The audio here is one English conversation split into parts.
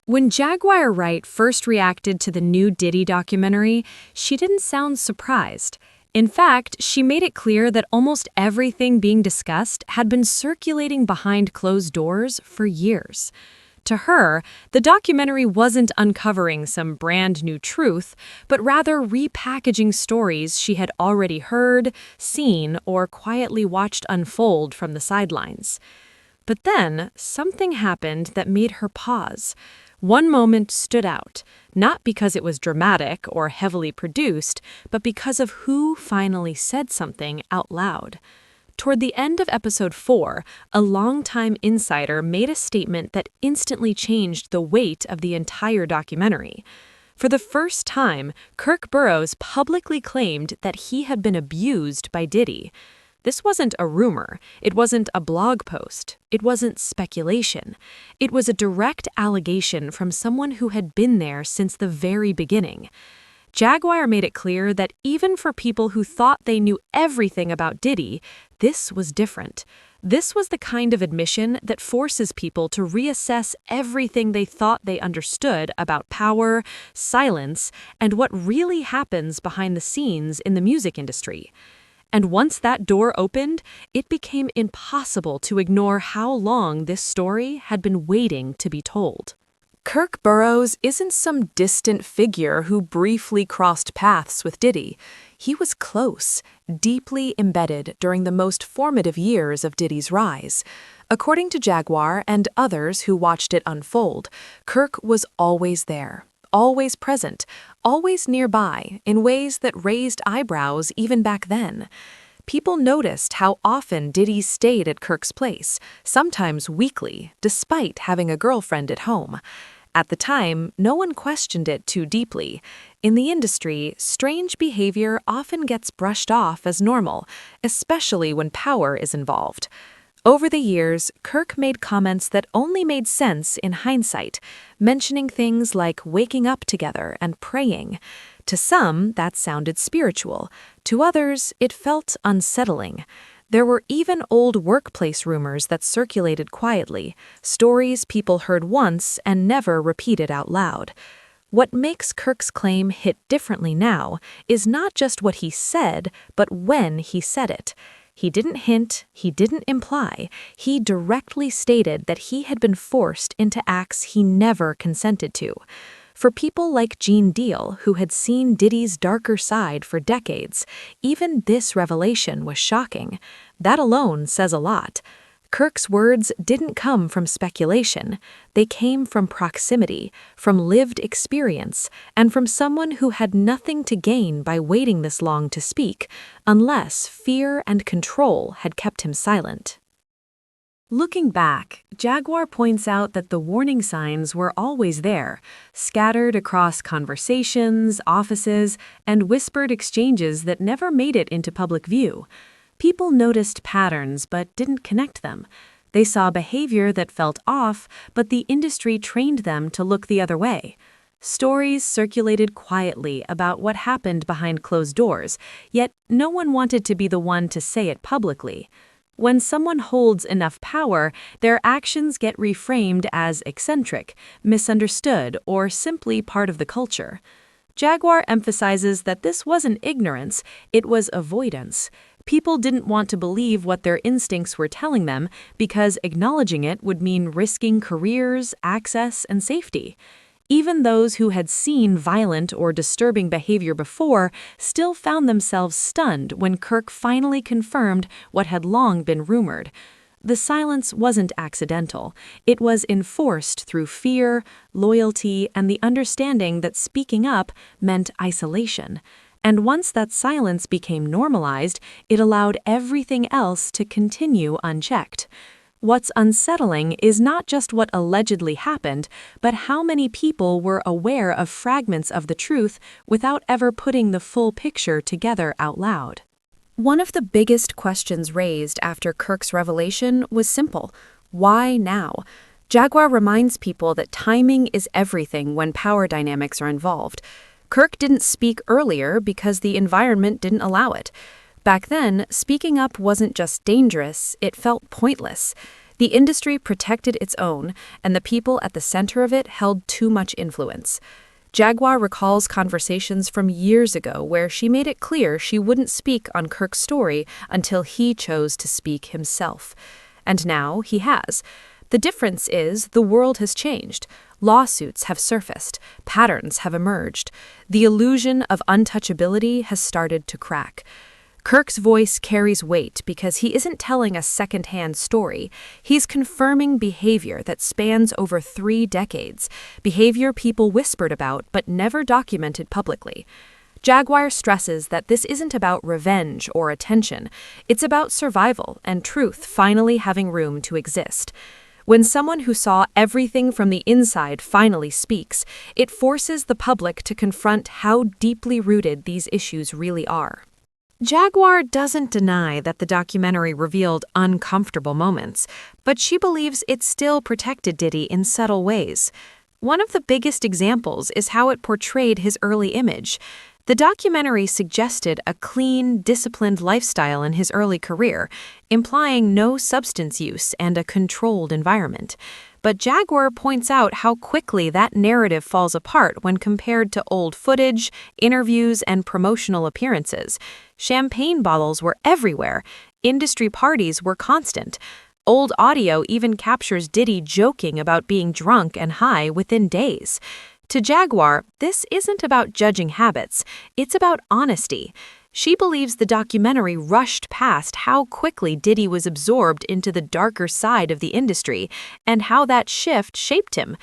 When Jaguar Wright first reacted to the new Diddy documentary, she didn't sound surprised. In fact, she made it clear that almost everything being discussed had been circulating behind closed doors for years. To her, the documentary wasn't uncovering some brand new truth, but rather repackaging stories she had already heard, seen, or quietly watched unfold from the sidelines. But then, something happened that made her pause. One moment stood out, not because it was dramatic or heavily produced, but because of who finally said something out loud. Toward the end of episode 4, a longtime insider made a statement that instantly changed the weight of the entire documentary. For the first time, Kirk Burroughs publicly claimed that he had been abused by Diddy. This wasn't a rumor, it wasn't a blog post, it wasn't speculation. It was a direct allegation from someone who had been there since the very beginning. Jaguar made it clear that even for people who thought they knew everything about Diddy, this was different. This was the kind of admission that forces people to reassess everything they thought they understood about power, silence, and what really happens behind the scenes in the music industry. And once that door opened, it became impossible to ignore how long this story had been waiting to be told. Kirk Burroughs isn't some distant figure who briefly crossed paths with Diddy. He was close, deeply embedded during the most formative years of Diddy's rise. According to Jaguar and others who watched it unfold, Kirk was always there. Always present, always nearby, in ways that raised eyebrows even back then. People noticed how often Diddy stayed at Kirk's place, sometimes weekly, despite having a girlfriend at home. At the time, no one questioned it too deeply. In the industry, strange behavior often gets brushed off as normal, especially when power is involved. Over the years, Kirk made comments that only made sense in hindsight, mentioning things like waking up together and praying. To some, that sounded spiritual. To others, it felt unsettling. There were even old workplace rumors that circulated quietly, stories people heard once and never repeated out loud. What makes Kirk's claim hit differently now is not just what he said, but when he said it. He didn't hint, he didn't imply, he directly stated that he had been forced into acts he never consented to. For people like Gene Deal, who had seen Diddy's darker side for decades, even this revelation was shocking. That alone says a lot. Kirk's words didn't come from speculation. They came from proximity, from lived experience, and from someone who had nothing to gain by waiting this long to speak, unless fear and control had kept him silent. Looking back, Jaguar points out that the warning signs were always there, scattered across conversations, offices, and whispered exchanges that never made it into public view. People noticed patterns but didn't connect them. They saw behavior that felt off, but the industry trained them to look the other way. Stories circulated quietly about what happened behind closed doors, yet no one wanted to be the one to say it publicly. When someone holds enough power, their actions get reframed as eccentric, misunderstood, or simply part of the culture. Jaguar emphasizes that this wasn't ignorance, it was avoidance. People didn't want to believe what their instincts were telling them because acknowledging it would mean risking careers, access, and safety. Even those who had seen violent or disturbing behavior before still found themselves stunned when Kirk finally confirmed what had long been rumored. The silence wasn't accidental. It was enforced through fear, loyalty, and the understanding that speaking up meant isolation. And once that silence became normalized, it allowed everything else to continue unchecked. What's unsettling is not just what allegedly happened, but how many people were aware of fragments of the truth without ever putting the full picture together out loud. One of the biggest questions raised after Kirk's revelation was simple: why now? Jaguar reminds people that timing is everything when power dynamics are involved. Kirk didn't speak earlier because the environment didn't allow it. Back then, speaking up wasn't just dangerous, it felt pointless. The industry protected its own, and the people at the center of it held too much influence. Jaguar recalls conversations from years ago where she made it clear she wouldn't speak on Kirk's story until he chose to speak himself. And now he has. The difference is the world has changed. Lawsuits have surfaced. Patterns have emerged. The illusion of untouchability has started to crack. Kirk's voice carries weight because he isn't telling a second-hand story. He's confirming behavior that spans over 3 decades, behavior people whispered about but never documented publicly. Jaguar stresses that this isn't about revenge or attention. It's about survival and truth finally having room to exist. When someone who saw everything from the inside finally speaks, it forces the public to confront how deeply rooted these issues really are. Jaguar doesn't deny that the documentary revealed uncomfortable moments, but she believes it still protected Diddy in subtle ways. One of the biggest examples is how it portrayed his early image. The documentary suggested a clean, disciplined lifestyle in his early career, implying no substance use and a controlled environment. But Jaguar points out how quickly that narrative falls apart when compared to old footage, interviews, and promotional appearances. Champagne bottles were everywhere. Industry parties were constant. Old audio even captures Diddy joking about being drunk and high within days. To Jaguar, this isn't about judging habits, it's about honesty. She believes the documentary rushed past how quickly Diddy was absorbed into the darker side of the industry and how that shift shaped him.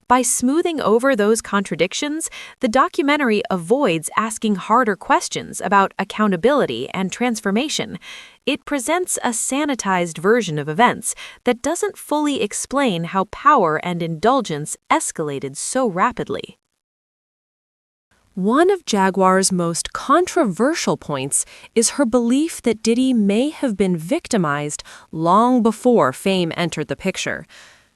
By smoothing over those contradictions, the documentary avoids asking harder questions about accountability and transformation. It presents a sanitized version of events that doesn't fully explain how power and indulgence escalated so rapidly. One of Jaguar's most controversial points is her belief that Diddy may have been victimized long before fame entered the picture.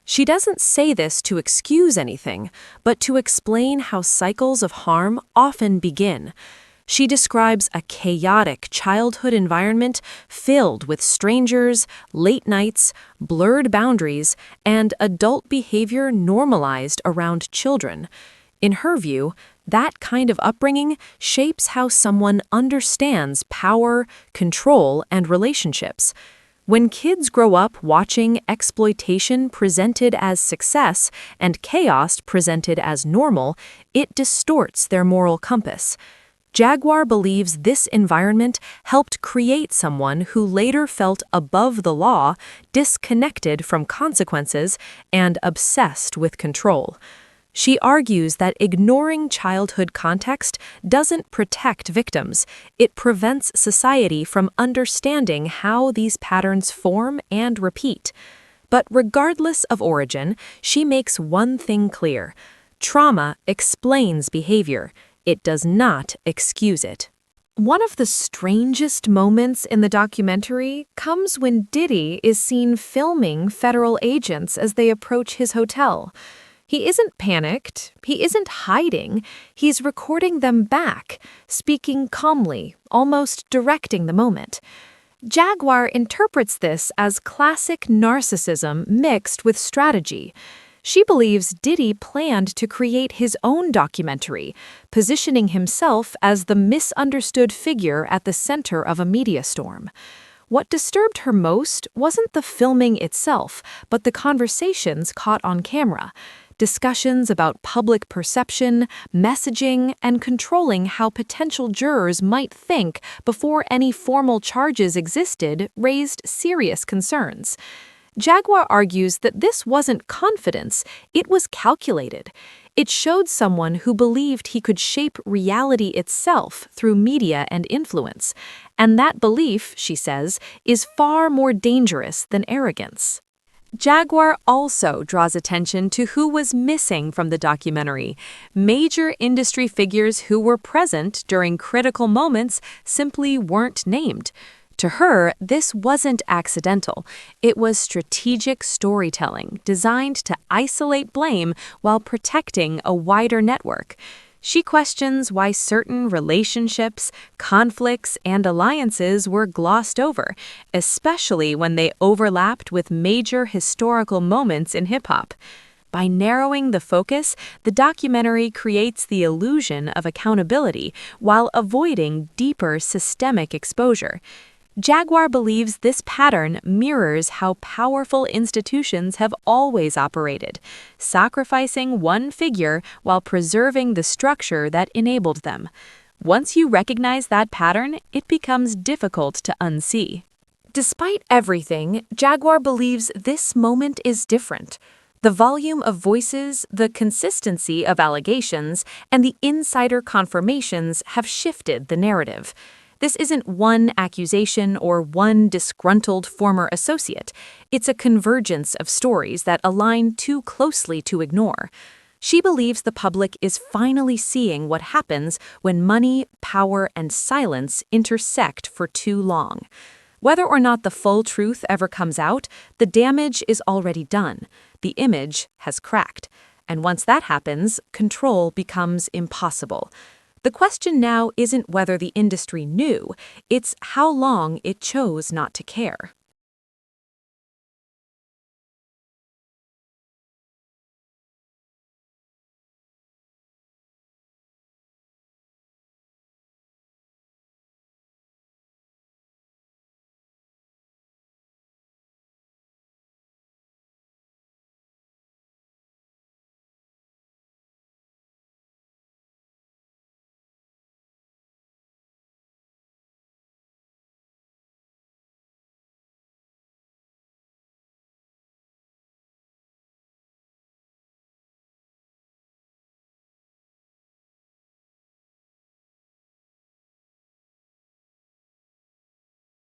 She doesn't say this to excuse anything, but to explain how cycles of harm often begin. She describes a chaotic childhood environment filled with strangers, late nights, blurred boundaries, and adult behavior normalized around children. In her view, that kind of upbringing shapes how someone understands power, control, and relationships. When kids grow up watching exploitation presented as success and chaos presented as normal, it distorts their moral compass. Jaguar believes this environment helped create someone who later felt above the law, disconnected from consequences, and obsessed with control. She argues that ignoring childhood context doesn't protect victims. It prevents society from understanding how these patterns form and repeat. But regardless of origin, she makes one thing clear: trauma explains behavior. It does not excuse it. One of the strangest moments in the documentary comes when Diddy is seen filming federal agents as they approach his hotel. He isn't panicked, he isn't hiding, he's recording them back, speaking calmly, almost directing the moment. Jaguar interprets this as classic narcissism mixed with strategy. She believes Diddy planned to create his own documentary, positioning himself as the misunderstood figure at the center of a media storm. What disturbed her most wasn't the filming itself, but the conversations caught on camera. Discussions about public perception, messaging, and controlling how potential jurors might think before any formal charges existed raised serious concerns. Jaguar argues that this wasn't confidence, it was calculated. It showed someone who believed he could shape reality itself through media and influence. And that belief, she says, is far more dangerous than arrogance. Jaguar also draws attention to who was missing from the documentary. Major industry figures who were present during critical moments simply weren't named. To her, this wasn't accidental. It was strategic storytelling designed to isolate blame while protecting a wider network. She questions why certain relationships, conflicts, and alliances were glossed over, especially when they overlapped with major historical moments in hip-hop. By narrowing the focus, the documentary creates the illusion of accountability while avoiding deeper systemic exposure. Jaguar believes this pattern mirrors how powerful institutions have always operated, sacrificing one figure while preserving the structure that enabled them. Once you recognize that pattern, it becomes difficult to unsee. Despite everything, Jaguar believes this moment is different. The volume of voices, the consistency of allegations, and the insider confirmations have shifted the narrative. This isn't one accusation or one disgruntled former associate. It's a convergence of stories that align too closely to ignore. She believes the public is finally seeing what happens when money, power, and silence intersect for too long. Whether or not the full truth ever comes out, the damage is already done. The image has cracked. And once that happens, control becomes impossible. The question now isn't whether the industry knew, it's how long it chose not to care.